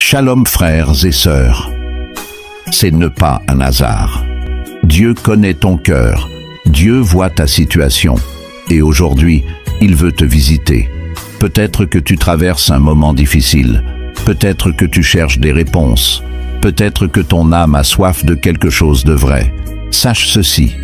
Shalom frères et sœurs. Ce n'est pas un hasard. Dieu connaît ton cœur. Dieu voit ta situation. Et aujourd'hui, il veut te visiter. Peut-être que tu traverses un moment difficile. Peut-être que tu cherches des réponses. Peut-être que ton âme a soif de quelque chose de vrai. Sache ceci.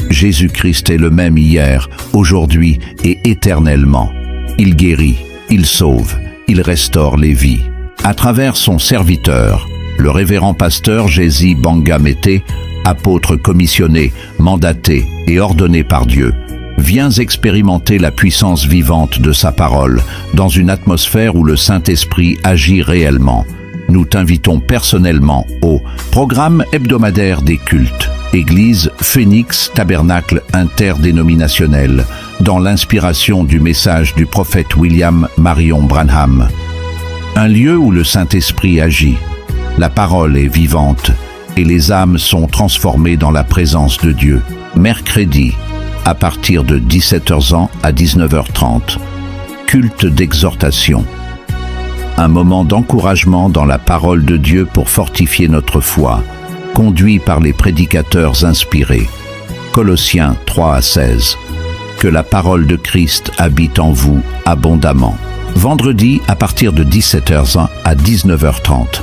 Jésus-Christ est le même hier, aujourd'hui et éternellement. Il guérit, il sauve, il restaure les vies. À travers son serviteur, le révérend pasteur Jési Banga Mété, apôtre commissionné, mandaté et ordonné par Dieu, viens expérimenter la puissance vivante de sa parole dans une atmosphère où le Saint-Esprit agit réellement. Nous t'invitons personnellement au programme hebdomadaire des cultes, Église Phénix Tabernacle interdénominationnel, dans l'inspiration du message du prophète William Marion Branham. Un lieu où le Saint-Esprit agit, la parole est vivante et les âmes sont transformées dans la présence de Dieu. Mercredi, à partir de 17h à 19h30, culte d'exhortation. Un moment d'encouragement dans la parole de Dieu pour fortifier notre foi, conduit par les prédicateurs inspirés. Colossiens 3-16. Que la parole de Christ habite en vous abondamment. Vendredi à partir de 17h à 19h30.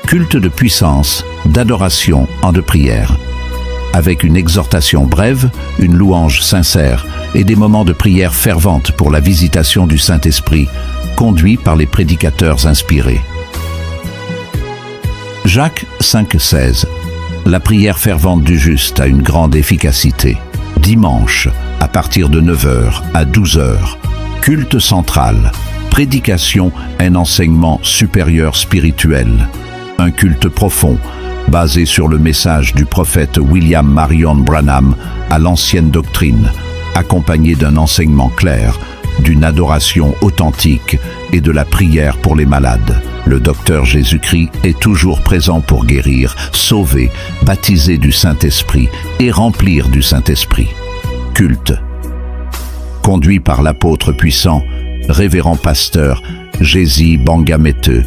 Culte de puissance, d'adoration en de prière. Avec une exhortation brève, une louange sincère et des moments de prière fervente pour la visitation du Saint-Esprit, conduits par les prédicateurs inspirés. Jacques 5,16. La prière fervente du juste a une grande efficacité. Dimanche, à partir de 9h à 12h. Culte central. Prédication, un enseignement supérieur spirituel. Un culte profond, basé sur le message du prophète William Marion Branham à l'ancienne doctrine, accompagné d'un enseignement clair, d'une adoration authentique et de la prière pour les malades. Le docteur Jésus-Christ est toujours présent pour guérir, sauver, baptiser du Saint-Esprit et remplir du Saint-Esprit. Culte. Conduit par l'apôtre puissant, révérend pasteur Jési Banga Mété,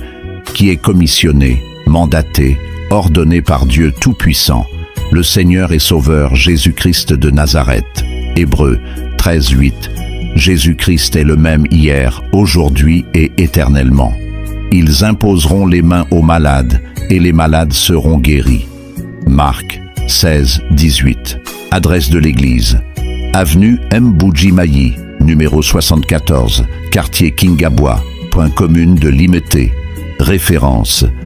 qui est commissionné, mandaté, ordonné par Dieu Tout-Puissant, le Seigneur et Sauveur Jésus-Christ de Nazareth. Hébreux 13:8. Jésus-Christ est le même hier, aujourd'hui et éternellement. Ils imposeront les mains aux malades et les malades seront guéris. Marc 16:18. Adresse de l'église. Avenue Mbouji-Mayi, numéro 74, quartier Kingabwa, point commune de Limete. Référence